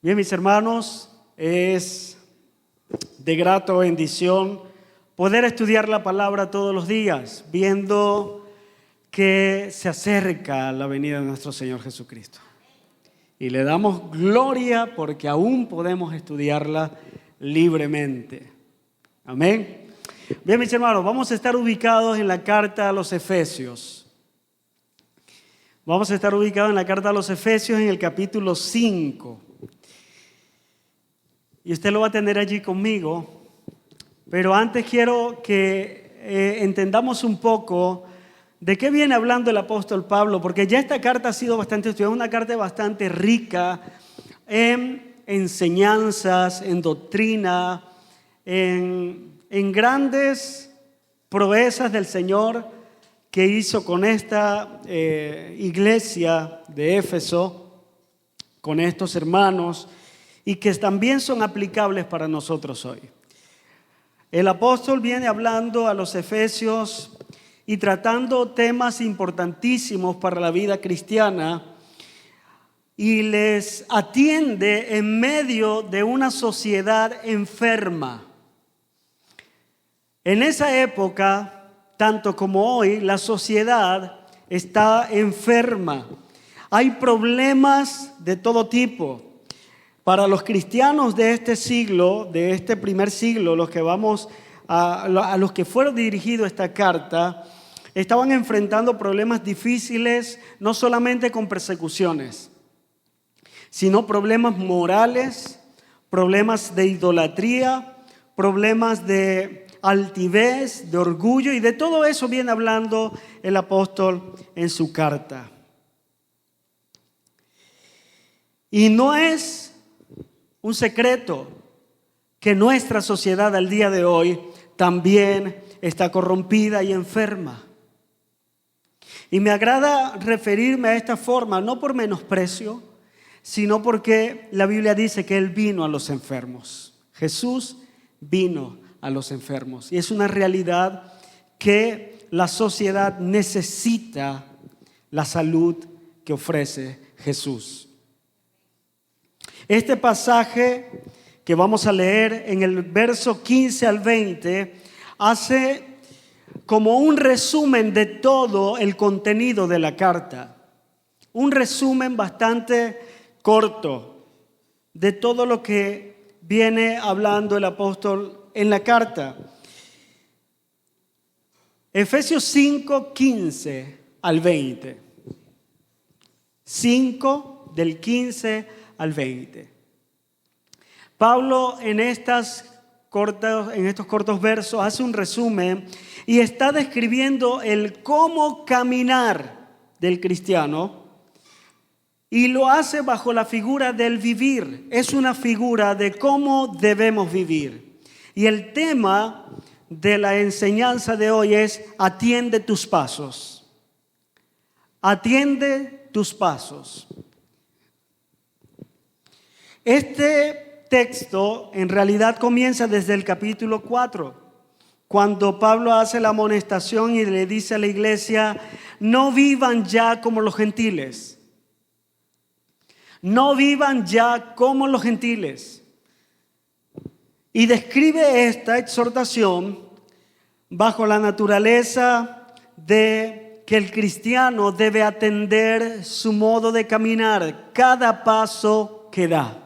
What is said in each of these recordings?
Bien, mis hermanos, es de grata bendición poder estudiar la palabra todos los días, viendo que se acerca la venida de nuestro Señor Jesucristo. Y le damos gloria porque aún podemos estudiarla libremente. Amén. Bien, mis hermanos, vamos a estar ubicados en la carta a los Efesios. Vamos a estar ubicados en la carta a los Efesios en el capítulo 5. Y usted lo va a tener allí conmigo. Pero antes quiero que entendamos un poco de qué viene hablando el apóstol Pablo, porque ya esta carta ha sido bastante estudiada, una carta bastante rica en enseñanzas, en doctrina, en grandes proezas del Señor que hizo con esta iglesia de Éfeso, con estos hermanos, y que también son aplicables para nosotros hoy. El apóstol viene hablando a los efesios y tratando temas importantísimos para la vida cristiana y les atiende en medio de una sociedad enferma. En esa época, tanto como hoy, la sociedad está enferma. Hay problemas de todo tipo. Para los cristianos de este siglo, de este primer siglo, los que fueron dirigidos esta carta, estaban enfrentando problemas difíciles, no solamente con persecuciones, sino problemas morales, problemas de idolatría, problemas de altivez, de orgullo, y de todo eso viene hablando el apóstol en su carta. Y no es un secreto que nuestra sociedad al día de hoy también está corrompida y enferma. Y me agrada referirme a esta forma, no por menosprecio, sino porque la Biblia dice que Él vino a los enfermos. Jesús vino a los enfermos. Y es una realidad que la sociedad necesita la salud que ofrece Jesús. Este pasaje que vamos a leer en el verso 15 al 20 hace como un resumen de todo el contenido de la carta. Un resumen bastante corto de todo lo que viene hablando el apóstol en la carta. Efesios 5, 15 al 20. 5 del 15 al 20. Pablo en estos cortos versos hace un resumen y está describiendo el cómo caminar del cristiano y lo hace bajo la figura del vivir. Es una figura de cómo debemos vivir. Y el tema de la enseñanza de hoy es: atiende tus pasos. Atiende tus pasos. Este texto en realidad comienza desde el capítulo 4, cuando Pablo hace la amonestación y le dice a la iglesia: no vivan ya como los gentiles. No vivan ya como los gentiles. Y describe esta exhortación bajo la naturaleza de que el cristiano debe atender su modo de caminar, cada paso que da.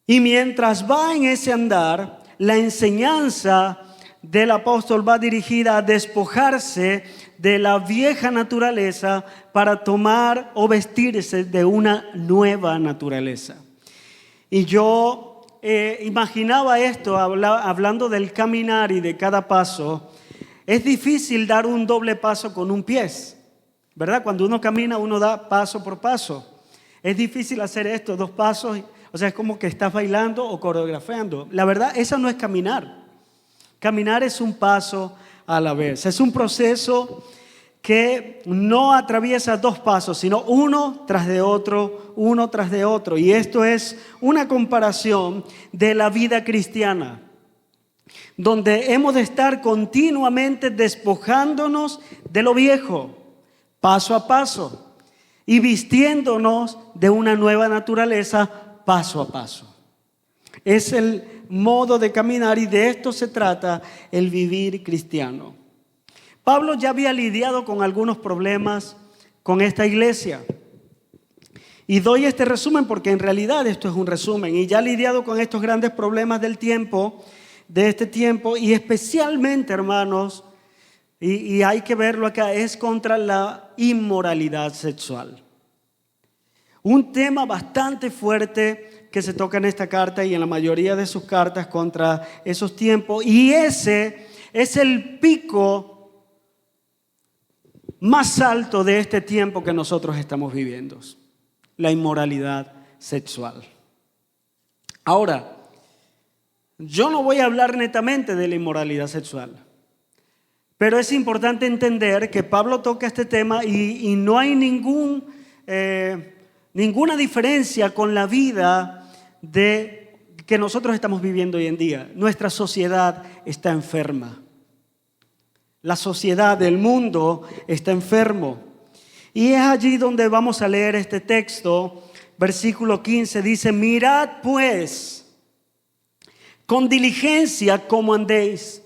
Y mientras va en ese andar, la enseñanza del apóstol va dirigida a despojarse de la vieja naturaleza para tomar o vestirse de una nueva naturaleza. Y yo imaginaba esto, hablando del caminar y de cada paso. Es difícil dar un doble paso con un pie, ¿verdad? Cuando uno camina, uno da paso por paso. Es difícil hacer esto, 2 pasos. O sea, es como que estás bailando o coreografiando. La verdad, eso no es caminar. Caminar es un paso a la vez. Es un proceso que no atraviesa 2 pasos, sino uno tras de otro, uno tras de otro. Y esto es una comparación de la vida cristiana, donde hemos de estar continuamente despojándonos de lo viejo, paso a paso. y vistiéndonos de una nueva naturaleza paso a paso. Es el modo de caminar y de esto se trata el vivir cristiano. Pablo ya había lidiado con algunos problemas con esta iglesia. Y doy este resumen porque en realidad esto es un resumen. Y ya ha lidiado con estos grandes problemas del tiempo, de este tiempo, y especialmente, hermanos, y hay que verlo acá, es contra la inmoralidad sexual. Un tema bastante fuerte que se toca en esta carta y en la mayoría de sus cartas contra esos tiempos. Y ese es el pico más alto de este tiempo que nosotros estamos viviendo. La inmoralidad sexual. Ahora, yo no voy a hablar netamente de la inmoralidad sexual, pero es importante entender que Pablo toca este tema y no hay ninguna diferencia con la vida que nosotros estamos viviendo hoy en día. Nuestra sociedad está enferma. La sociedad del mundo está enfermo. Y es allí donde vamos a leer este texto. Versículo 15 dice: mirad pues con diligencia cómo andéis,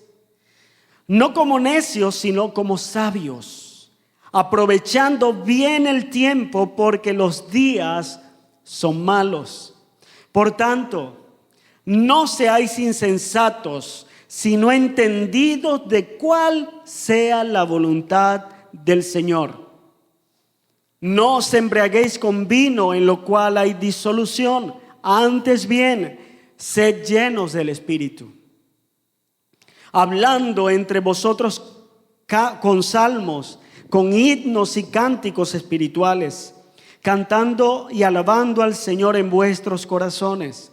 no como necios, sino como sabios, aprovechando bien el tiempo, porque los días son malos. Por tanto, no seáis insensatos, sino entendidos de cuál sea la voluntad del Señor. No os embriaguéis con vino, en lo cual hay disolución, antes bien, sed llenos del Espíritu, hablando entre vosotros con salmos, con himnos y cánticos espirituales, cantando y alabando al Señor en vuestros corazones,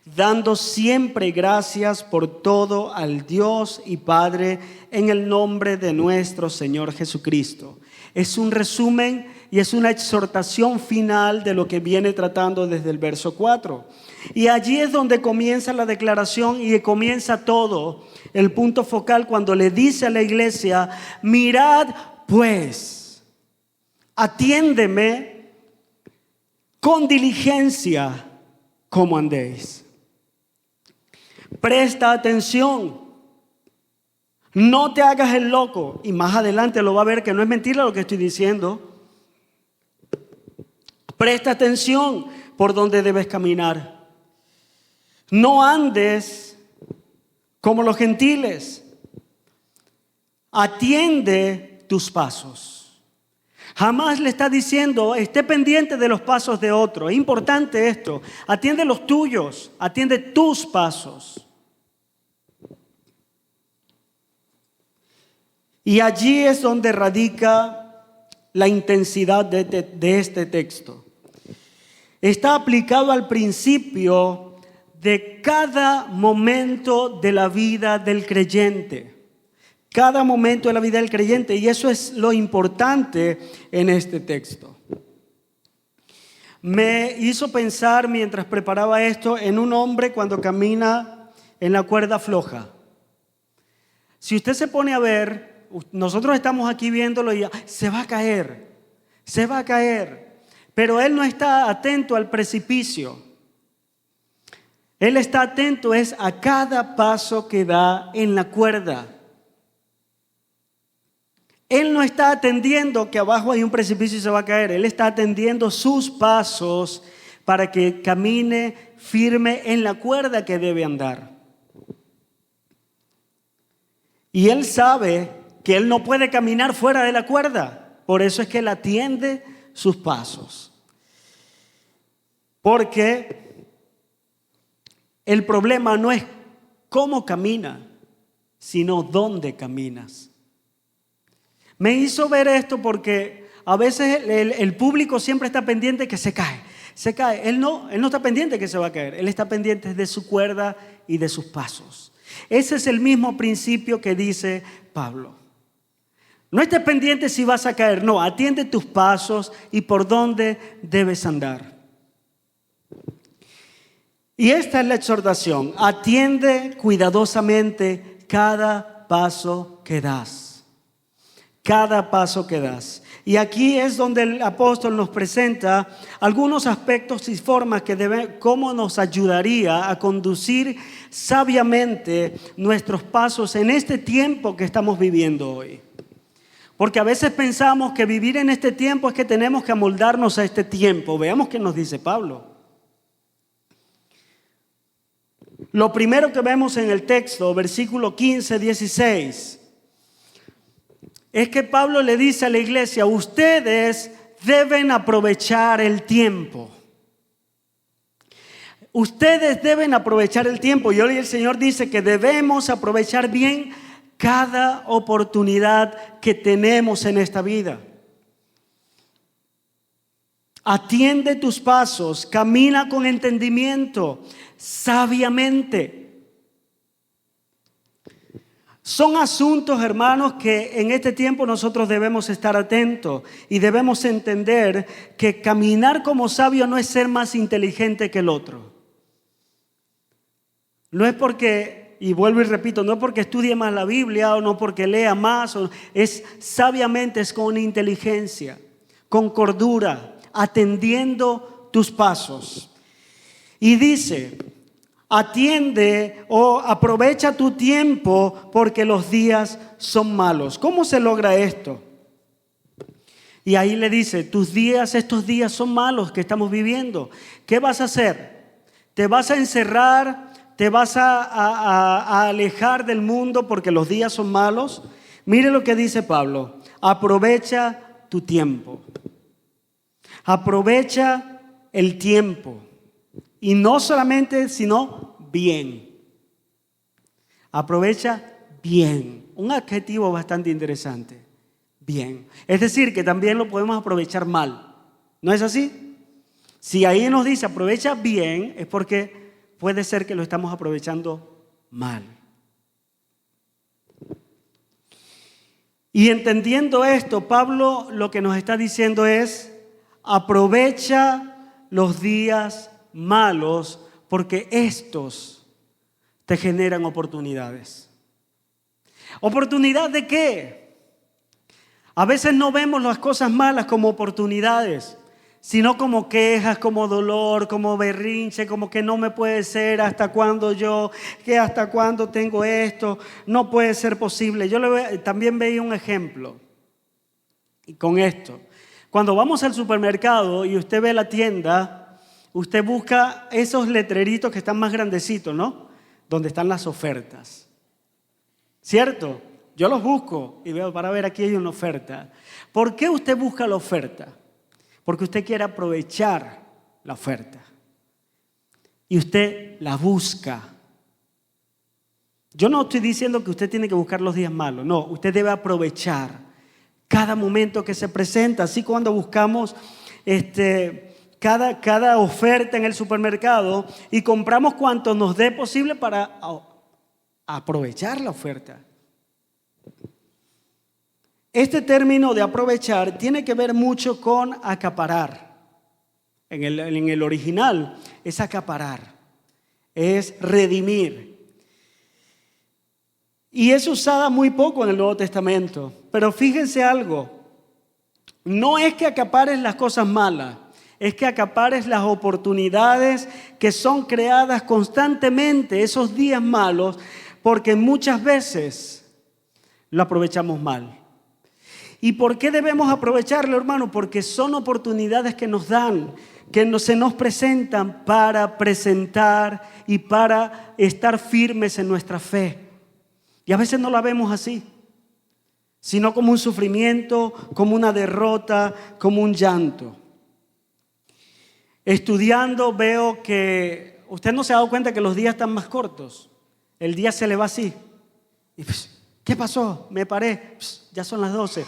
dando siempre gracias por todo al Dios y Padre en el nombre de nuestro Señor Jesucristo. Es un resumen y es una exhortación final de lo que viene tratando desde el verso 4. Y allí es donde comienza la declaración y comienza todo. El punto focal cuando le dice a la iglesia: mirad pues, atiéndeme con diligencia cómo andéis. Presta atención. No te hagas el loco. Y más adelante lo va a ver que no es mentira lo que estoy diciendo. Presta atención por donde debes caminar. No andes como los gentiles. Atiende tus pasos. Jamás le está diciendo esté pendiente de los pasos de otro. Es importante esto. Atiende los tuyos. Atiende tus pasos. Y allí es donde radica la intensidad de este texto. Está aplicado al principio de cada momento de la vida del creyente. Cada momento de la vida del creyente. Y eso es lo importante en este texto. Me hizo pensar mientras preparaba esto en un hombre cuando camina en la cuerda floja. Si usted se pone a ver, nosotros estamos aquí viéndolo y se va a caer. Pero él no está atento al precipicio. Él está atento es a cada paso que da en la cuerda. Él no está atendiendo que abajo hay un precipicio y se va a caer. Él está atendiendo sus pasos para que camine firme en la cuerda que debe andar. Y él sabe que él no puede caminar fuera de la cuerda. Por eso es que él atiende sus pasos. Porque el problema no es cómo camina, sino dónde caminas. Me hizo ver esto porque a veces el público siempre está pendiente que se cae. Él no está pendiente que se va a caer. Él está pendiente de su cuerda y de sus pasos. Ese es el mismo principio que dice Pablo. No estés pendiente si vas a caer. No, atiende tus pasos y por dónde debes andar. Y esta es la exhortación. Atiende cuidadosamente cada paso que das. Cada paso que das. Y aquí es donde el apóstol nos presenta algunos aspectos y formas cómo nos ayudaría a conducir sabiamente nuestros pasos en este tiempo que estamos viviendo hoy. Porque a veces pensamos que vivir en este tiempo es que tenemos que amoldarnos a este tiempo. Veamos qué nos dice Pablo. Lo primero que vemos en el texto, versículo 15, 16, es que Pablo le dice a la iglesia: ustedes deben aprovechar el tiempo. Ustedes deben aprovechar el tiempo. Y hoy el Señor dice que debemos aprovechar bien cada oportunidad que tenemos en esta vida. Atiende tus pasos, camina con entendimiento, sabiamente. Son asuntos, hermanos, que en este tiempo nosotros debemos estar atentos y debemos entender que caminar como sabio no es ser más inteligente que el otro. No es porque, y vuelvo y repito, no es porque estudie más la Biblia o no porque lea más, es sabiamente, es con inteligencia, con cordura, atendiendo tus pasos. Y dice: atiende o aprovecha tu tiempo porque los días son malos. ¿Cómo se logra esto? Y ahí le dice: estos días son malos que estamos viviendo. ¿Qué vas a hacer? ¿Te vas a encerrar? ¿Te vas a alejar del mundo porque los días son malos? Mire lo que dice Pablo: aprovecha tu tiempo. Aprovecha el tiempo. Y no solamente, sino bien. Aprovecha bien. Un adjetivo bastante interesante. Bien. Es decir, que también lo podemos aprovechar mal. ¿No es así? Si ahí nos dice aprovecha bien, es porque puede ser que lo estamos aprovechando mal. Y entendiendo esto, Pablo lo que nos está diciendo es: aprovecha los días malos porque estos te generan oportunidades. ¿Oportunidad de qué? A veces no vemos las cosas malas como oportunidades, sino como quejas, como dolor, como berrinche, como que no me puede ser, hasta cuándo yo, que hasta cuándo tengo esto, no puede ser posible. Yo también veía un ejemplo y con esto. Cuando vamos al supermercado y usted ve la tienda, usted busca esos letreritos que están más grandecitos, ¿no? Donde están las ofertas. ¿Cierto? Yo los busco y veo para ver, aquí hay una oferta. ¿Por qué usted busca la oferta? Porque usted quiere aprovechar la oferta. Y usted la busca. Yo no estoy diciendo que usted tiene que buscar los días malos. No, usted debe aprovechar cada momento que se presenta. Así cuando buscamos cada oferta en el supermercado y compramos cuanto nos dé posible para aprovechar la oferta. Este término de aprovechar tiene que ver mucho con acaparar. En el original es acaparar, es redimir. Y es usada muy poco en el Nuevo Testamento. Pero fíjense algo, no es que acapares las cosas malas, es que acapares las oportunidades que son creadas constantemente, esos días malos, porque muchas veces lo aprovechamos mal. ¿Y por qué debemos aprovecharlo, hermano? Porque son oportunidades que nos dan, se nos presentan para presentar y para estar firmes en nuestra fe. Y a veces no la vemos así, sino como un sufrimiento, como una derrota, como un llanto. Estudiando veo que usted no se ha dado cuenta que los días están más cortos. El día se le va así. Y ¿qué pasó? Me paré. Ya son las 12.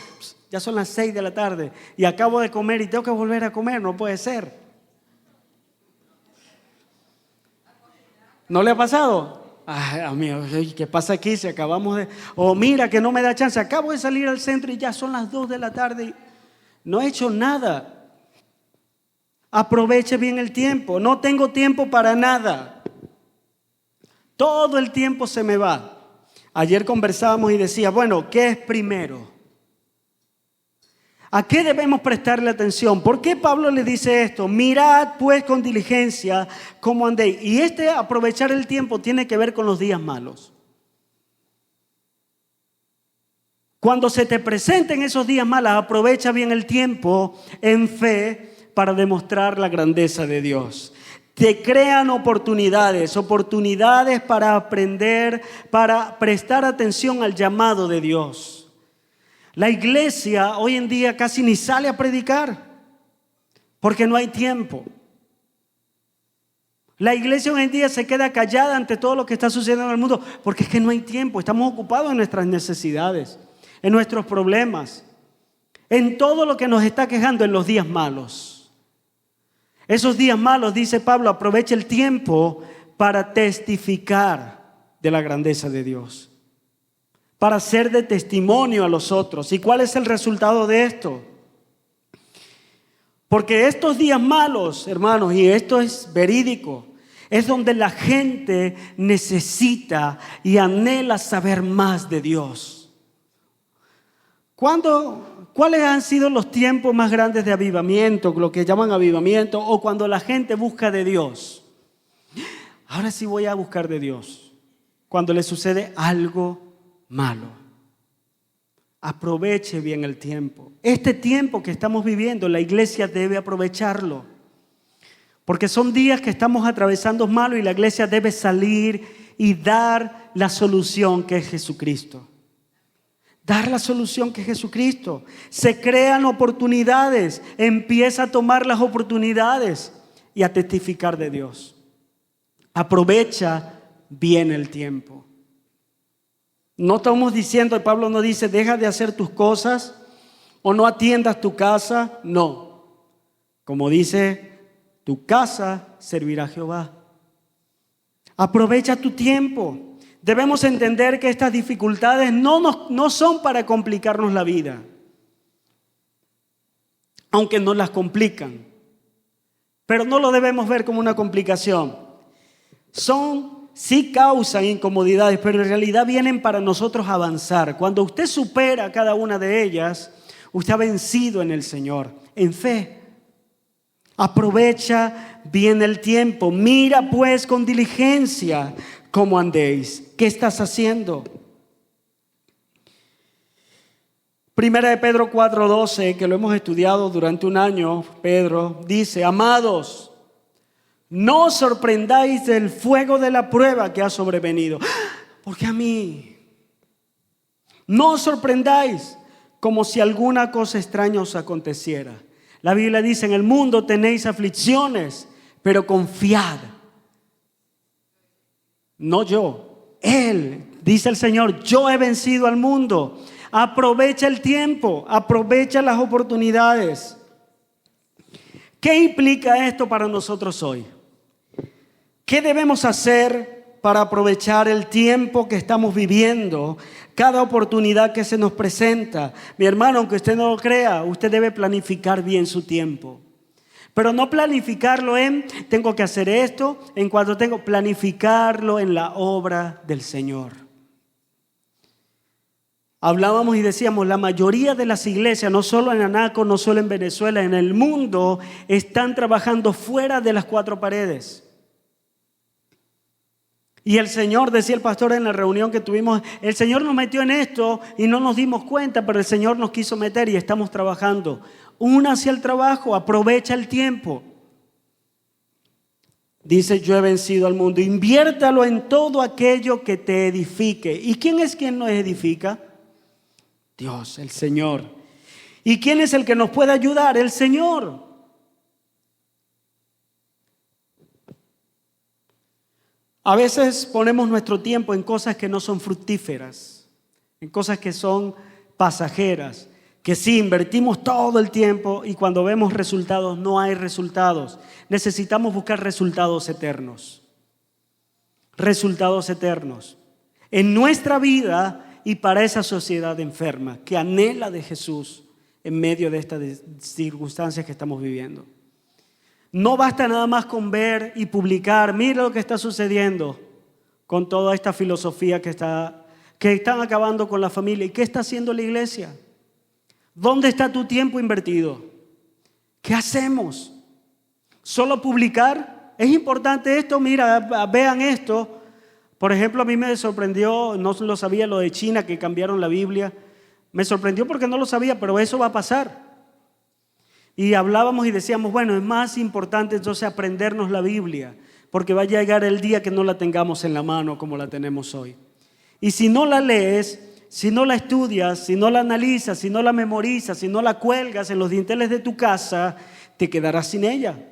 Ya son las 6 de la tarde. Y acabo de comer y tengo que volver a comer. No puede ser. ¿No le ha pasado? Ay, amigo, ¿qué pasa aquí? Si acabamos de... mira que no me da chance. Acabo de salir al centro y ya son las 2 de la tarde. Y no he hecho nada. Aproveche bien el tiempo. No tengo tiempo para nada. Todo el tiempo se me va. Ayer conversábamos y decía, bueno, ¿qué es primero? ¿A qué debemos prestarle atención? ¿Por qué Pablo le dice esto? Mirad pues con diligencia cómo andéis. Y aprovechar el tiempo tiene que ver con los días malos. Cuando se te presenten esos días malos, aprovecha bien el tiempo en fe para demostrar la grandeza de Dios. Te crean oportunidades para aprender, para prestar atención al llamado de Dios. La iglesia hoy en día casi ni sale a predicar porque no hay tiempo. La iglesia hoy en día se queda callada ante todo lo que está sucediendo en el mundo porque es que no hay tiempo. Estamos ocupados en nuestras necesidades, en nuestros problemas, en todo lo que nos está quejando en los días malos. Esos días malos, dice Pablo, aprovecha el tiempo para testificar de la grandeza de Dios, para ser de testimonio a los otros. ¿Y cuál es el resultado de esto? Porque estos días malos, hermanos, y esto es verídico, es donde la gente necesita y anhela saber más de Dios. ¿Cuáles han sido los tiempos más grandes de avivamiento, lo que llaman avivamiento, o cuando la gente busca de Dios? Ahora sí voy a buscar de Dios. Cuando le sucede algo malo. Aproveche bien el tiempo. Este tiempo que estamos viviendo, la iglesia debe aprovecharlo. Porque son días que estamos atravesando malos y la iglesia debe salir y dar la solución que es Jesucristo. Dar la solución que es Jesucristo. Se crean oportunidades. Empieza a tomar las oportunidades y a testificar de Dios. Aprovecha bien el tiempo. No estamos diciendo, Pablo no dice, deja de hacer tus cosas o no atiendas tu casa. No. Como dice, tu casa servirá a Jehová. Aprovecha tu tiempo. Debemos entender que estas dificultades no son para complicarnos la vida, aunque nos las complican. Pero no lo debemos ver como una complicación. Sí causan incomodidades, pero en realidad vienen para nosotros avanzar. Cuando usted supera cada una de ellas, usted ha vencido en el Señor, en fe. Aprovecha bien el tiempo. Mira pues con diligencia cómo andéis. ¿Qué estás haciendo? Primera de Pedro 4:12, que lo hemos estudiado durante un año, Pedro dice, amados, no os sorprendáis del fuego de la prueba que ha sobrevenido. ¿Por qué a mí? No os sorprendáis como si alguna cosa extraña os aconteciera. La Biblia dice, en el mundo tenéis aflicciones, pero confiad. No yo, Él, dice el Señor, yo he vencido al mundo. Aprovecha el tiempo, aprovecha las oportunidades. ¿Qué implica esto para nosotros hoy? ¿Qué debemos hacer para aprovechar el tiempo que estamos viviendo? Cada oportunidad que se nos presenta. Mi hermano, aunque usted no lo crea, usted debe planificar bien su tiempo. Pero no planificarlo en, tengo que hacer esto, en cuanto planificarlo en la obra del Señor. Hablábamos y decíamos, la mayoría de las iglesias, no solo en Anaco, no solo en Venezuela, en el mundo, están trabajando fuera de las cuatro paredes. Y el Señor, decía el pastor en la reunión que tuvimos, el Señor nos metió en esto y no nos dimos cuenta, pero el Señor nos quiso meter y estamos trabajando. Únase al trabajo, aprovecha el tiempo. Dice, yo he vencido al mundo. Inviértalo en todo aquello que te edifique. ¿Y quién es quien nos edifica? Dios, el Señor. ¿Y quién es el que nos puede ayudar? El Señor. A veces ponemos nuestro tiempo en cosas que no son fructíferas, en cosas que son pasajeras, que sí, invertimos todo el tiempo y cuando vemos resultados no hay resultados. Necesitamos buscar resultados eternos. Resultados eternos en nuestra vida y para esa sociedad enferma que anhela de Jesús en medio de estas circunstancias que estamos viviendo. No basta nada más con ver y publicar, mira lo que está sucediendo con toda esta filosofía que están acabando con la familia. ¿Y qué está haciendo la iglesia? ¿Dónde está tu tiempo invertido? ¿Qué hacemos? ¿Solo publicar? ¿Es importante esto? Mira, vean esto. Por ejemplo, a mí me sorprendió, no lo sabía, lo de China, que cambiaron la Biblia. Me sorprendió porque no lo sabía, pero eso va a pasar. Y hablábamos y decíamos, bueno, es más importante entonces aprendernos la Biblia, porque va a llegar el día que no la tengamos en la mano como la tenemos hoy. Y si no la lees, si no la estudias, si no la analizas, si no la memorizas, si no la cuelgas en los dinteles de tu casa, te quedarás sin ella.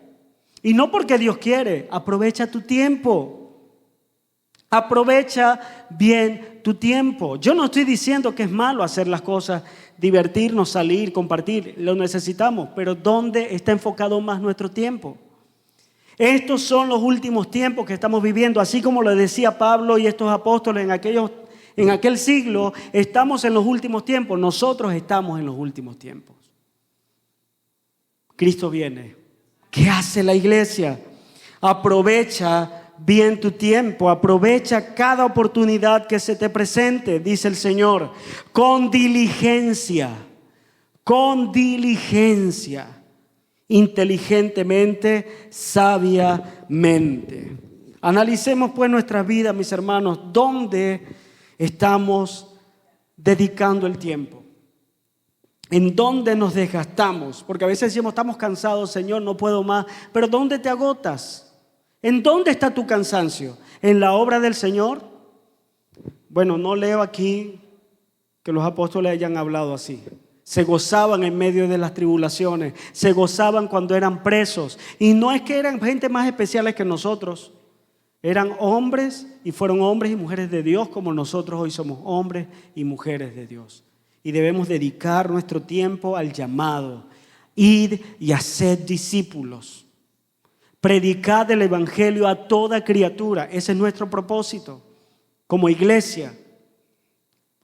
Y no porque Dios quiere, aprovecha tu tiempo. Aprovecha bien tu tiempo. Yo no estoy diciendo que es malo hacer las cosas, divertirnos, salir, compartir, lo necesitamos, pero ¿dónde está enfocado más nuestro tiempo? Estos son los últimos tiempos que estamos viviendo, así como lo decía Pablo y estos apóstoles en aquel siglo, estamos en los últimos tiempos, nosotros estamos en los últimos tiempos. Cristo viene. ¿Qué hace la iglesia? Aprovecha bien tu tiempo, aprovecha cada oportunidad que se te presente, dice el Señor, con diligencia, inteligentemente, sabiamente. Analicemos pues nuestras vidas, mis hermanos, ¿dónde estamos dedicando el tiempo? ¿En dónde nos desgastamos? Porque a veces decimos, estamos cansados, Señor, no puedo más, pero ¿dónde te agotas? ¿En dónde está tu cansancio? ¿En la obra del Señor? Bueno, no leo aquí que los apóstoles hayan hablado así. Se gozaban en medio de las tribulaciones, se gozaban cuando eran presos. Y no es que eran gente más especiales que nosotros. Eran hombres y fueron hombres y mujeres de Dios como nosotros hoy somos hombres y mujeres de Dios. Y debemos dedicar nuestro tiempo al llamado, ir y hacer discípulos. Predicad el evangelio a toda criatura. Ese es nuestro propósito como iglesia.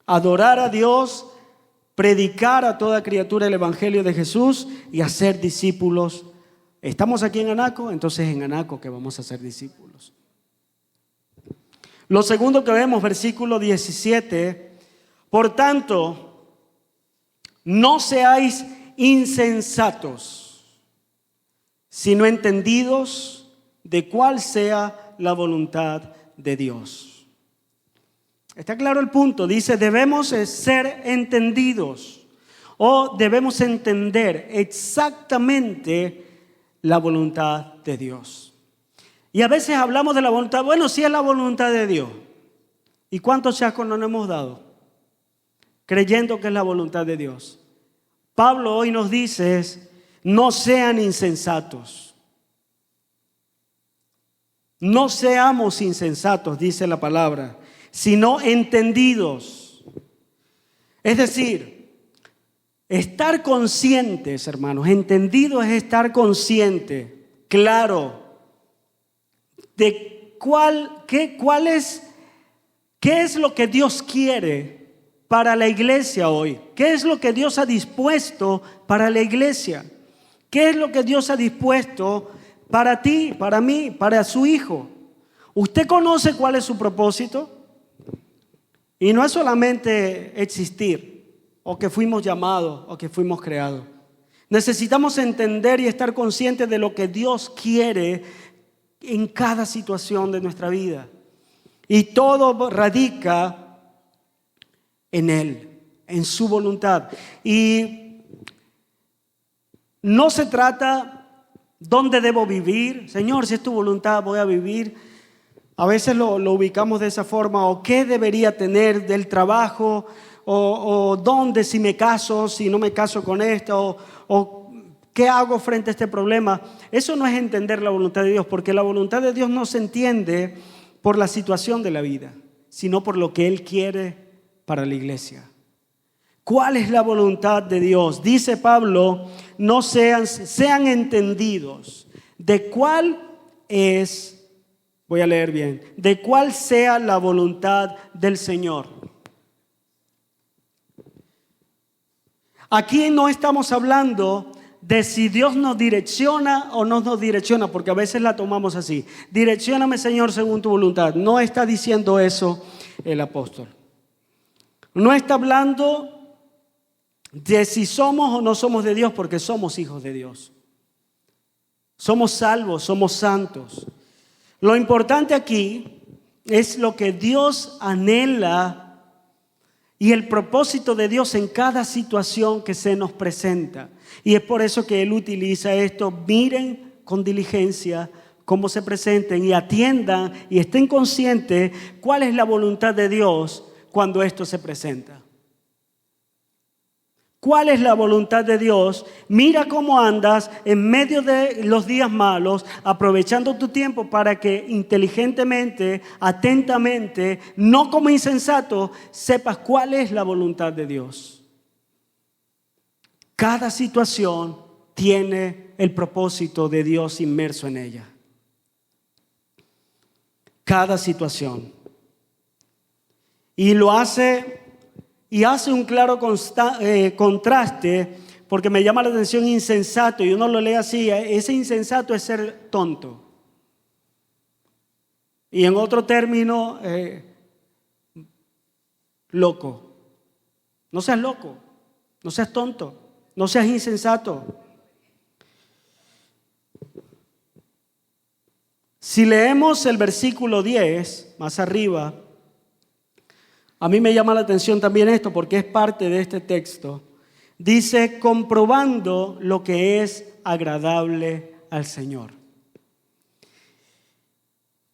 Adorar a Dios, predicar a toda criatura el evangelio de Jesús y hacer discípulos. Estamos aquí en Anaco, entonces en Anaco que vamos a hacer discípulos. Lo segundo que vemos, versículo 17. Por tanto, no seáis insensatos, sino entendidos de cuál sea la voluntad de Dios. Está claro el punto. Dice, debemos ser entendidos o debemos entender exactamente la voluntad de Dios. Y a veces hablamos de la voluntad, bueno, sí es la voluntad de Dios. ¿Y cuántos chascos nos hemos dado? Creyendo que es la voluntad de Dios. Pablo hoy nos dice, no sean insensatos. No seamos insensatos, dice la palabra, sino entendidos. Es decir, estar conscientes, hermanos, entendido es estar consciente, claro, de qué es lo que Dios quiere para la iglesia hoy. ¿Qué es lo que Dios ha dispuesto para la iglesia? ¿Qué es lo que Dios ha dispuesto para ti, para mí, para su hijo? ¿Usted conoce cuál es su propósito? Y no es solamente existir, o que fuimos llamados, o que fuimos creados. Necesitamos entender y estar conscientes de lo que Dios quiere en cada situación de nuestra vida. Y todo radica en Él, en su voluntad. Y no se trata dónde debo vivir. Señor, si es tu voluntad, voy a vivir. A veces lo ubicamos de esa forma. O qué debería tener del trabajo. O dónde, si me caso, si no me caso con esto. O qué hago frente a este problema. Eso no es entender la voluntad de Dios. Porque la voluntad de Dios no se entiende por la situación de la vida, sino por lo que Él quiere para la iglesia. ¿Cuál es la voluntad de Dios? Dice Pablo, no sean entendidos de cuál es, voy a leer bien, de cuál sea la voluntad del Señor. Aquí no estamos hablando de si Dios nos direcciona o no nos direcciona, porque a veces la tomamos así. Direccióname, Señor, según tu voluntad. No está diciendo eso el apóstol. No está hablando de si somos o no somos de Dios, porque somos hijos de Dios. Somos salvos, somos santos. Lo importante aquí es lo que Dios anhela y el propósito de Dios en cada situación que se nos presenta. Y es por eso que Él utiliza esto. Miren con diligencia cómo se presenten y atiendan y estén conscientes cuál es la voluntad de Dios cuando esto se presenta. ¿Cuál es la voluntad de Dios? Mira cómo andas en medio de los días malos, aprovechando tu tiempo para que inteligentemente, atentamente, no como insensato, sepas cuál es la voluntad de Dios. Cada situación tiene el propósito de Dios inmerso en ella. Cada situación. Y lo hace... Y hace un claro contraste, porque me llama la atención insensato, y uno lo lee así, ese insensato es ser tonto. Y en otro término, loco. No seas loco, no seas tonto, no seas insensato. Si leemos el versículo 10, más arriba, a mí me llama la atención también esto porque es parte de este texto. Dice, comprobando lo que es agradable al Señor.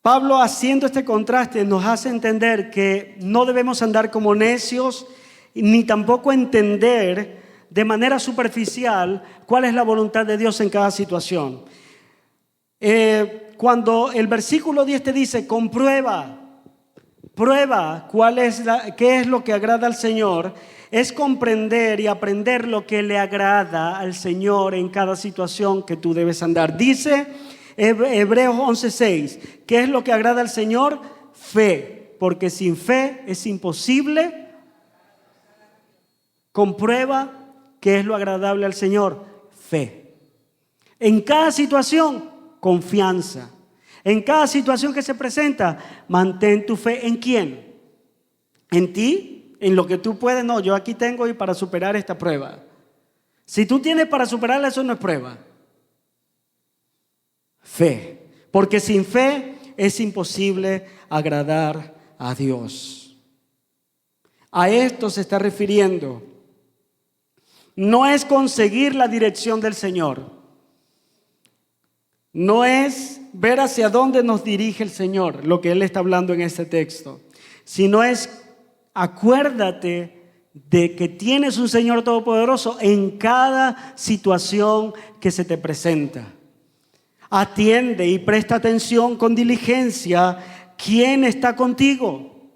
Pablo, haciendo este contraste, nos hace entender que no debemos andar como necios, ni tampoco entender de manera superficial cuál es la voluntad de Dios en cada situación. Cuando el versículo 10 te dice, comprueba, prueba qué es lo que agrada al Señor, es comprender y aprender lo que le agrada al Señor en cada situación que tú debes andar. Dice Hebreos 11:6, ¿qué es lo que agrada al Señor? Fe, porque sin fe es imposible. Comprueba qué es lo agradable al Señor, fe. En cada situación, confianza. En cada situación que se presenta, mantén tu fe. ¿En quién? ¿En ti? ¿En lo que tú puedes? No, yo aquí tengo y para superar esta prueba. Si tú tienes para superarla, eso no es prueba. Fe. Porque sin fe es imposible agradar a Dios. A esto se está refiriendo. No es conseguir la dirección del Señor. No es ver hacia dónde nos dirige el Señor, lo que Él está hablando en este texto, sino es acuérdate de que tienes un Señor todopoderoso en cada situación que se te presenta. Atiende y presta atención con diligencia. ¿Quién está contigo?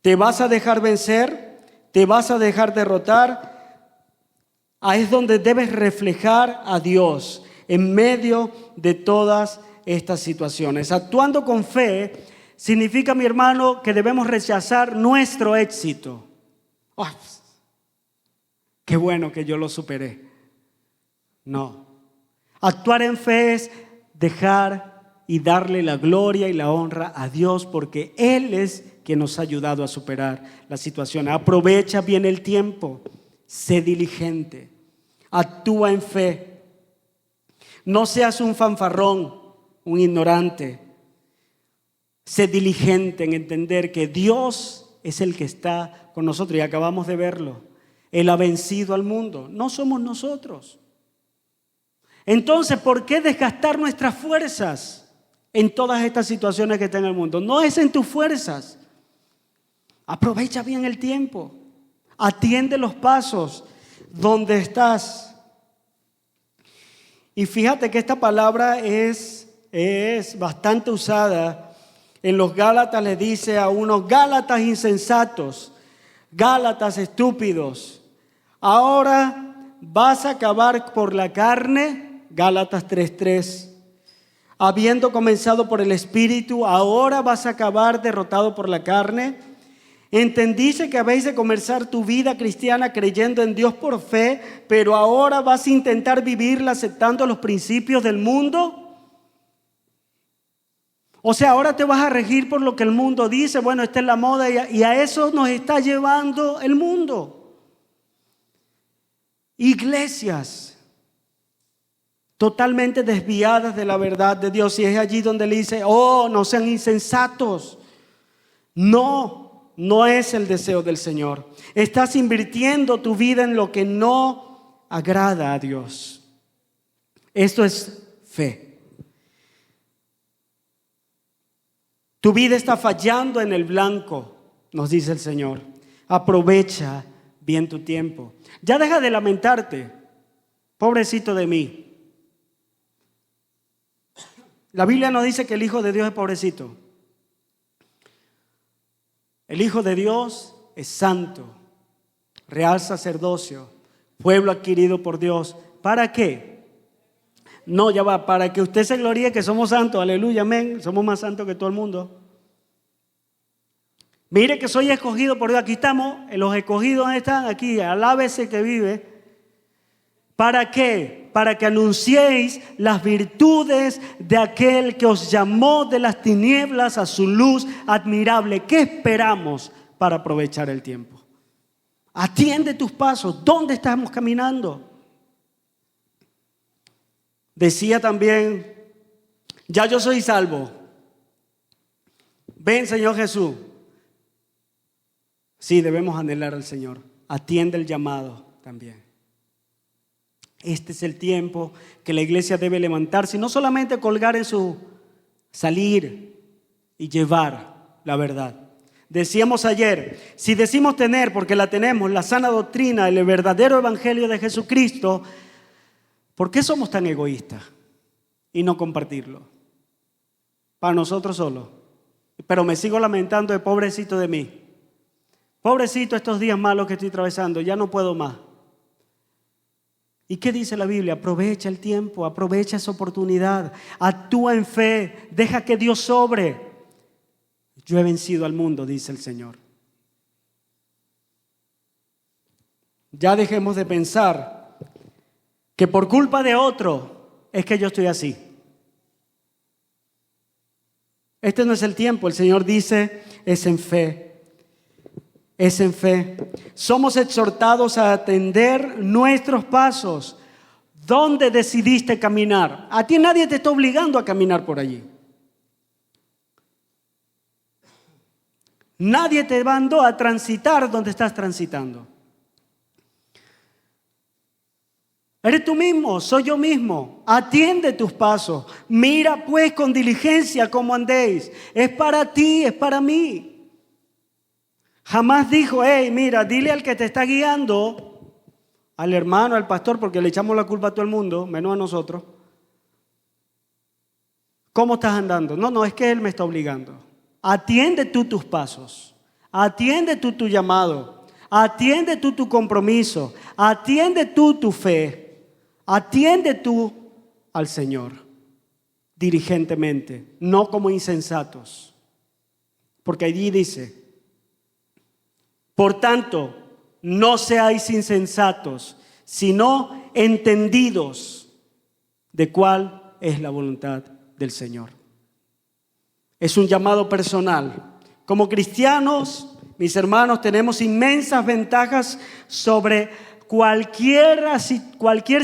¿Te vas a dejar vencer? ¿Te vas a dejar derrotar? Ahí es donde debes reflejar a Dios en medio de todas estas situaciones. Actuando con fe significa, mi hermano, que debemos rechazar nuestro éxito. Oh, qué bueno que yo lo superé. No. Actuar en fe es dejar y darle la gloria y la honra a Dios, porque Él es quien nos ha ayudado a superar la situación. Aprovecha bien el tiempo, sé diligente, actúa en fe. No seas un fanfarrón, un ignorante. Sé diligente en entender que Dios es el que está con nosotros y acabamos de verlo. Él ha vencido al mundo, no somos nosotros. Entonces, ¿por qué desgastar nuestras fuerzas en todas estas situaciones que está en el mundo? No es en tus fuerzas. Aprovecha bien el tiempo. Atiende los pasos donde estás. Y fíjate que esta palabra es bastante usada. En los Gálatas le dice a unos Gálatas insensatos, Gálatas estúpidos, ahora vas a acabar por la carne, Gálatas 3:3. Habiendo comenzado por el Espíritu, ahora vas a acabar derrotado por la carne. ¿Entendiste que habéis de comenzar tu vida cristiana creyendo en Dios por fe, pero ahora vas a intentar vivirla aceptando los principios del mundo? O sea, ahora te vas a regir por lo que el mundo dice. Bueno, esta es la moda y a eso nos está llevando el mundo. iglesias totalmente desviadas de la verdad de Dios. Y es allí donde le dice, oh, no sean insensatos. No, no es el deseo del Señor. Estás invirtiendo tu vida en lo que no agrada a Dios. Esto es fe. Tu vida está fallando en el blanco, nos dice el Señor. Aprovecha bien tu tiempo. Ya deja de lamentarte, pobrecito de mí. La Biblia no dice que el Hijo de Dios es pobrecito. El Hijo de Dios es santo, real sacerdocio, pueblo adquirido por Dios. ¿Para qué? No, ya va, para que usted se gloríe que somos santos, aleluya, amén, somos más santos que todo el mundo. Mire que soy escogido por Dios, aquí estamos, los escogidos están aquí, alábese que vive. ¿Para qué? Para que anunciéis las virtudes de aquel que os llamó de las tinieblas a su luz admirable. ¿Qué esperamos para aprovechar el tiempo? Atiende tus pasos, ¿dónde estamos caminando? Decía también, ya yo soy salvo. Ven, Señor Jesús. Sí, debemos anhelar al Señor. Atiende el llamado también. Este es el tiempo que la iglesia debe levantarse y no solamente colgar en su salir y llevar la verdad. Decíamos ayer, si decimos tener, porque la tenemos, la sana doctrina, el verdadero evangelio de Jesucristo, ¿por qué somos tan egoístas y no compartirlo? Para nosotros solos. Pero me sigo lamentando de pobrecito de mí. Pobrecito estos días malos que estoy atravesando, ya no puedo más. ¿Y qué dice la Biblia? Aprovecha el tiempo, aprovecha esa oportunidad, actúa en fe, deja que Dios sobre. Yo he vencido al mundo, dice el Señor. Ya dejemos de pensar que por culpa de otro es que yo estoy así. Este no es el tiempo, el Señor dice, es en fe. Es en fe. Somos exhortados a atender nuestros pasos. ¿Dónde decidiste caminar? A ti nadie te está obligando a caminar por allí. Nadie te mandó a transitar donde estás transitando. Eres tú mismo, soy yo mismo. Atiende tus pasos. Mira pues con diligencia cómo andéis. Es para ti, es para mí. Jamás dijo, hey, mira, dile al que te está guiando, al hermano, al pastor, porque le echamos la culpa a todo el mundo, menos a nosotros. ¿Cómo estás andando? No, es que él me está obligando. Atiende tú tus pasos. Atiende tú tu llamado. Atiende tú tu compromiso. Atiende tú tu fe. Atiende tú al Señor diligentemente, no como insensatos. Porque allí dice, por tanto, no seáis insensatos, sino entendidos de cuál es la voluntad del Señor. Es un llamado personal. Como cristianos, mis hermanos, tenemos inmensas ventajas sobre cualquier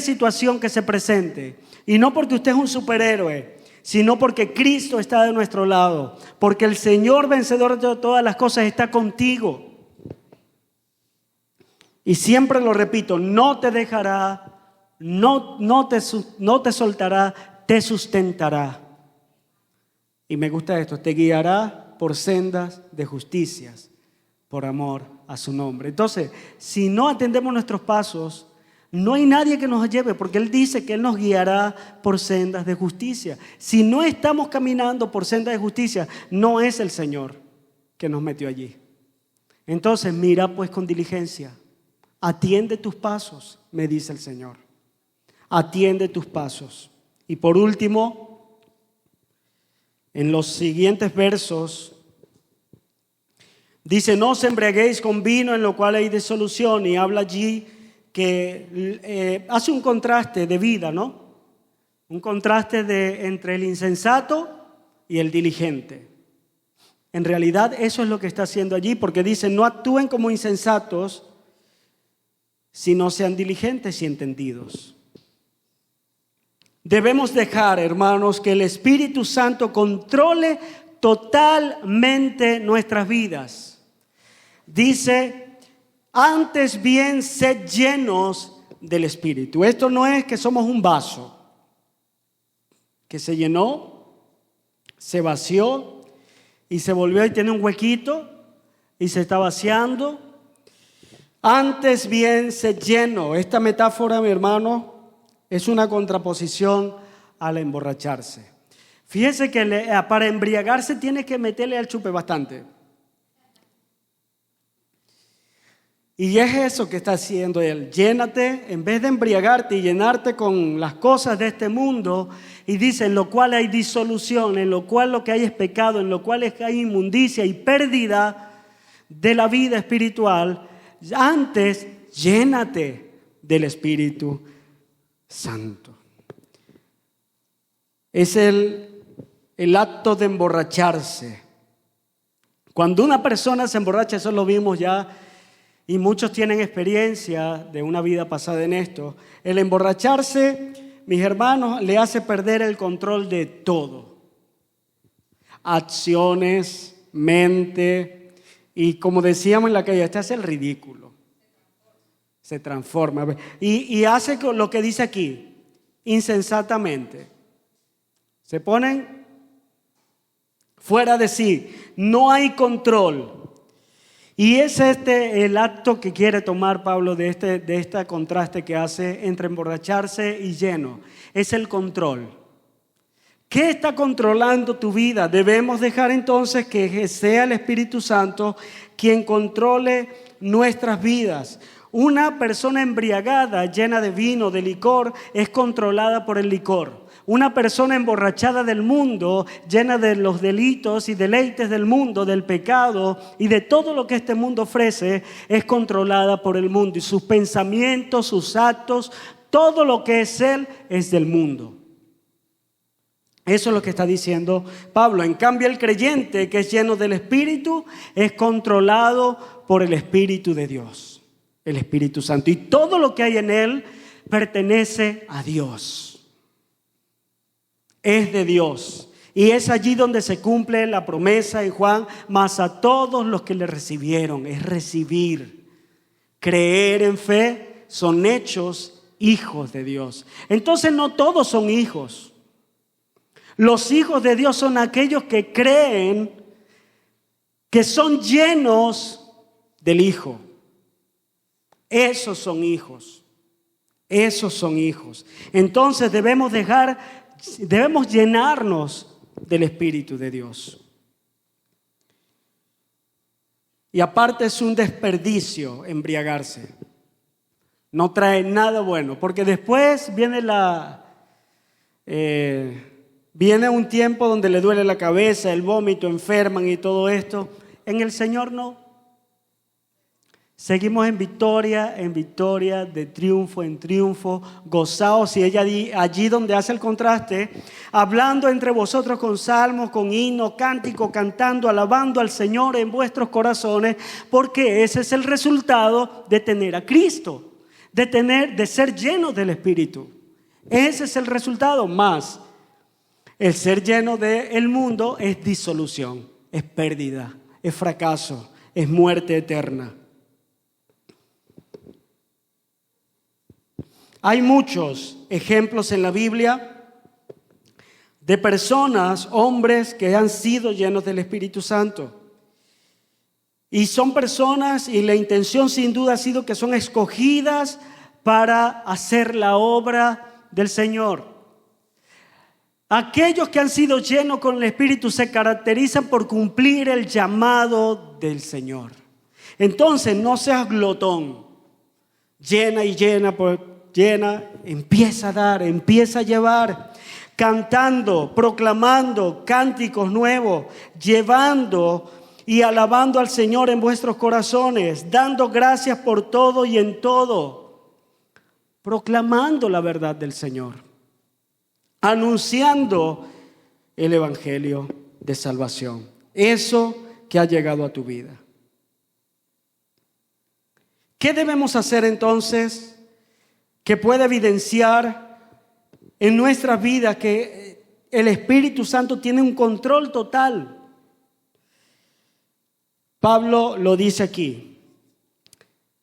situación que se presente. Y no porque usted es un superhéroe, sino porque Cristo está de nuestro lado. Porque el Señor vencedor de todas las cosas está contigo. Y siempre lo repito, no te dejará, no te soltará, te sustentará. Y me gusta esto, te guiará por sendas de justicias, por amor a su nombre. Entonces, si no atendemos nuestros pasos, no hay nadie que nos lleve, porque Él dice que Él nos guiará por sendas de justicia. Si no estamos caminando por sendas de justicia, no es el Señor que nos metió allí. Entonces, mira pues con diligencia. Atiende tus pasos, me dice el Señor. Atiende tus pasos. Y por último, en los siguientes versos, dice, no os embriaguéis con vino en lo cual hay disolución. Y habla allí que hace un contraste de vida, ¿no? Un contraste entre el insensato y el diligente. En realidad eso es lo que está haciendo allí, porque dice, no actúen como insensatos, sino sean diligentes y entendidos. Debemos dejar, hermanos, que el Espíritu Santo controle totalmente nuestras vidas. Dice, antes bien, sed llenos del Espíritu. Esto no es que somos un vaso que se llenó, se vació y se volvió y tiene un huequito y se está vaciando. Antes bien, sed lleno. Esta metáfora, mi hermano, es una contraposición al emborracharse. Fíjese que para embriagarse tiene que meterle al chupe bastante. Y es eso que está haciendo él. Llénate, en vez de embriagarte y llenarte con las cosas de este mundo, y dice, en lo cual hay disolución, en lo cual lo que hay es pecado, en lo cual hay inmundicia y pérdida de la vida espiritual. Antes, llénate del Espíritu Santo. Es el acto de emborracharse. Cuando una persona se emborracha, eso lo vimos ya, y muchos tienen experiencia de una vida pasada en esto. El emborracharse, mis hermanos, le hace perder el control de todo. Acciones, mente, y como decíamos en la calle, este hace el ridículo. Se transforma. Y hace lo que dice aquí, insensatamente. Se ponen fuera de sí. No hay control. Y es el acto que quiere tomar Pablo de este contraste que hace entre emborracharse y lleno. Es el control. ¿Qué está controlando tu vida? Debemos dejar entonces que sea el Espíritu Santo quien controle nuestras vidas. Una persona embriagada, llena de vino, de licor, es controlada por el licor. Una persona emborrachada del mundo, llena de los delitos y deleites del mundo, del pecado y de todo lo que este mundo ofrece, es controlada por el mundo. Y sus pensamientos, sus actos, todo lo que es él es del mundo. Eso es lo que está diciendo Pablo. En cambio, el creyente que es lleno del Espíritu es controlado por el Espíritu de Dios, el Espíritu Santo. Y todo lo que hay en él pertenece a Dios. Es de Dios. Y es allí donde se cumple la promesa en Juan, mas a todos los que le recibieron, es recibir. Creer en fe, son hechos hijos de Dios. Entonces no todos son hijos. Los hijos de Dios son aquellos que creen que son llenos del Hijo. Esos son hijos. Esos son hijos. Entonces debemos llenarnos del Espíritu de Dios. Y aparte es un desperdicio embriagarse. No trae nada bueno, porque después viene un tiempo donde le duele la cabeza, el vómito, enferman y todo esto. En el Señor no. Seguimos en victoria, de triunfo en triunfo, gozaos. Y ella allí donde hace el contraste, hablando entre vosotros con salmos, con himno, cántico, cantando, alabando al Señor en vuestros corazones, porque ese es el resultado de tener a Cristo, de ser llenos del Espíritu. Ese es el resultado. Más el ser lleno del mundo es disolución, es pérdida, es fracaso, es muerte eterna. Hay muchos ejemplos en la Biblia de personas, hombres que han sido llenos del Espíritu Santo. Y son personas, y la intención sin duda ha sido que son escogidas para hacer la obra del Señor. Aquellos que han sido llenos con el Espíritu se caracterizan por cumplir el llamado del Señor. Entonces no seas glotón, llena, empieza a dar, empieza a llevar, cantando, proclamando cánticos nuevos, llevando y alabando al Señor en vuestros corazones, dando gracias por todo y en todo, proclamando la verdad del Señor, anunciando el evangelio de salvación, eso que ha llegado a tu vida. ¿Qué debemos hacer entonces que pueda evidenciar en nuestra vida que el Espíritu Santo tiene un control total? Pablo lo dice aquí,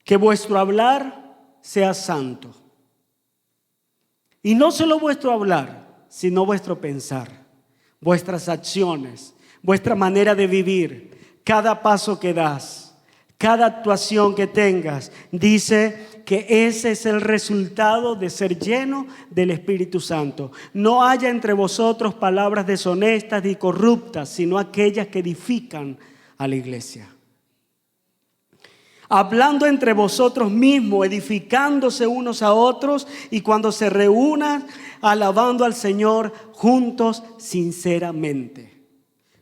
que vuestro hablar sea santo. Y no solo vuestro hablar, sino vuestro pensar, vuestras acciones, vuestra manera de vivir, cada paso que das, cada actuación que tengas. Dice que ese es el resultado de ser lleno del Espíritu Santo. No haya entre vosotros palabras deshonestas y corruptas, sino aquellas que edifican a la iglesia. Hablando entre vosotros mismos, edificándose unos a otros, y cuando se reúnan, alabando al Señor juntos sinceramente.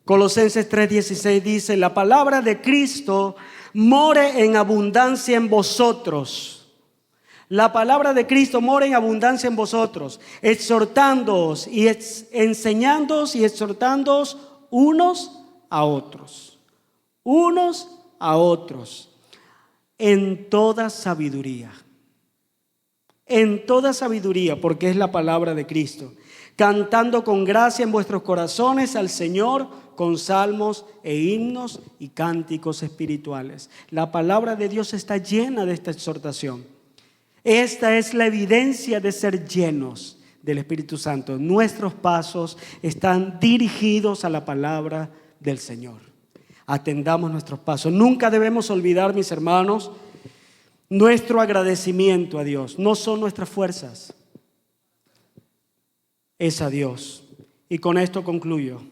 Colosenses 3:16 dice: la palabra de Cristo more en abundancia en vosotros. La palabra de Cristo more en abundancia en vosotros, exhortándoos y enseñándoos y exhortándoos unos a otros. Unos a otros. En toda sabiduría, porque es la palabra de Cristo, cantando con gracia en vuestros corazones al Señor con salmos e himnos y cánticos espirituales. La palabra de Dios está llena de esta exhortación. Esta es la evidencia de ser llenos del Espíritu Santo. Nuestros pasos están dirigidos a la palabra del Señor. Atendamos nuestros pasos. Nunca debemos olvidar, mis hermanos, nuestro agradecimiento a Dios. No son nuestras fuerzas, es a Dios. Y con esto concluyo.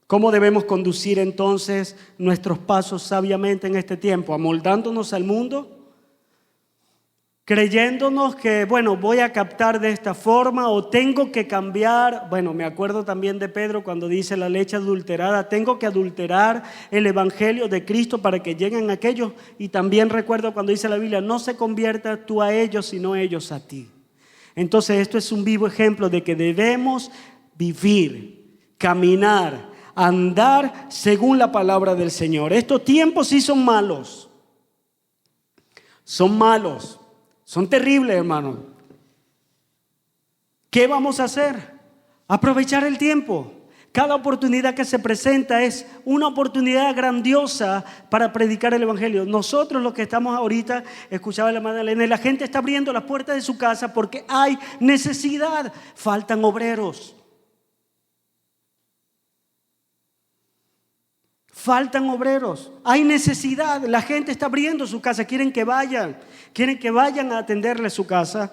¿Cómo debemos conducir entonces nuestros pasos sabiamente en este tiempo? ¿Amoldándonos al mundo? Creyéndonos que, voy a captar de esta forma o tengo que cambiar. Me acuerdo también de Pedro cuando dice la leche adulterada. Tengo que adulterar el evangelio de Cristo para que lleguen aquellos. Y también recuerdo cuando dice la Biblia, no se convierta tú a ellos, sino ellos a ti. Entonces esto es un vivo ejemplo de que debemos vivir, caminar, andar según la palabra del Señor. Estos tiempos sí son malos. Son malos. Son terribles, hermanos. ¿Qué vamos a hacer? Aprovechar el tiempo. Cada oportunidad que se presenta es una oportunidad grandiosa para predicar el evangelio. Nosotros los que estamos ahorita, escuchaba la hermana Elena, la gente está abriendo las puertas de su casa porque hay necesidad. Faltan obreros. Faltan obreros, hay necesidad, la gente está abriendo su casa, quieren que vayan a atenderle su casa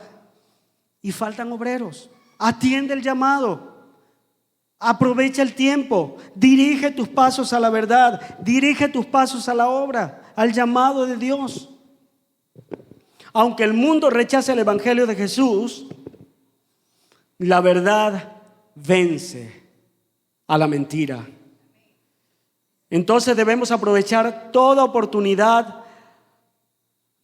y faltan obreros. Atiende el llamado, aprovecha el tiempo, dirige tus pasos a la verdad, dirige tus pasos a la obra, al llamado de Dios. Aunque el mundo rechace el evangelio de Jesús, la verdad vence a la mentira. Entonces debemos aprovechar toda oportunidad,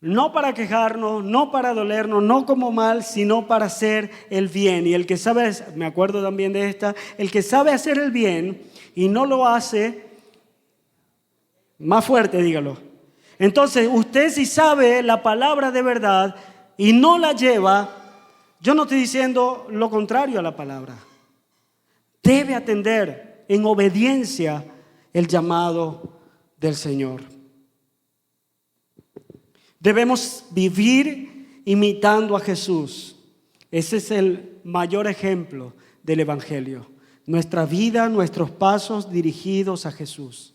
no para quejarnos, no para dolernos, no como mal, sino para hacer el bien. Y el que sabe, me acuerdo también de esta, el que sabe hacer el bien y no lo hace, más fuerte dígalo. Entonces usted si sabe la palabra de verdad y no la lleva, yo no estoy diciendo lo contrario a la palabra. Debe atender en obediencia el llamado del Señor. Debemos vivir imitando a Jesús. Ese es el mayor ejemplo del evangelio. Nuestra vida, nuestros pasos dirigidos a Jesús.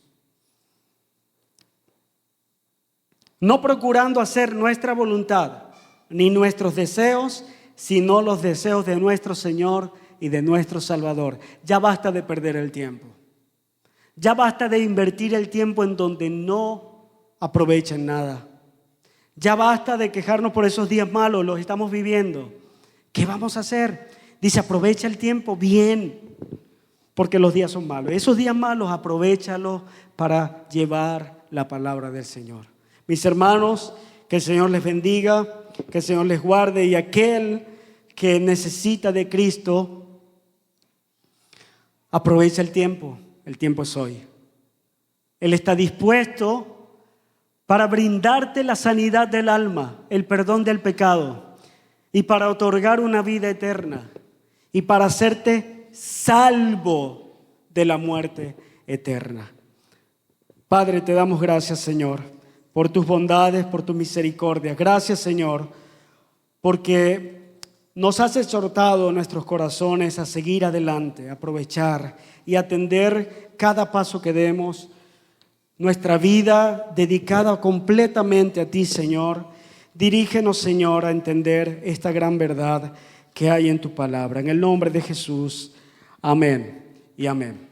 No procurando hacer nuestra voluntad ni nuestros deseos, sino los deseos de nuestro Señor y de nuestro Salvador. Ya basta de perder el tiempo. Ya basta de invertir el tiempo en donde no aprovechan nada. Ya basta de quejarnos por esos días malos, los estamos viviendo. ¿Qué vamos a hacer? Dice, aprovecha el tiempo bien, porque los días son malos. Esos días malos, aprovéchalos para llevar la palabra del Señor. Mis hermanos, que el Señor les bendiga, que el Señor les guarde, y aquel que necesita de Cristo, aprovecha el tiempo es hoy. Él está dispuesto para brindarte la sanidad del alma, el perdón del pecado, y para otorgar una vida eterna, y para hacerte salvo de la muerte eterna. Padre, te damos gracias, Señor, por tus bondades, por tu misericordia. Gracias, Señor, porque nos has exhortado nuestros corazones a seguir adelante, a aprovechar y atender cada paso que demos, nuestra vida dedicada completamente a ti, Señor. Dirígenos, Señor, a entender esta gran verdad que hay en tu palabra. En el nombre de Jesús, amén y amén.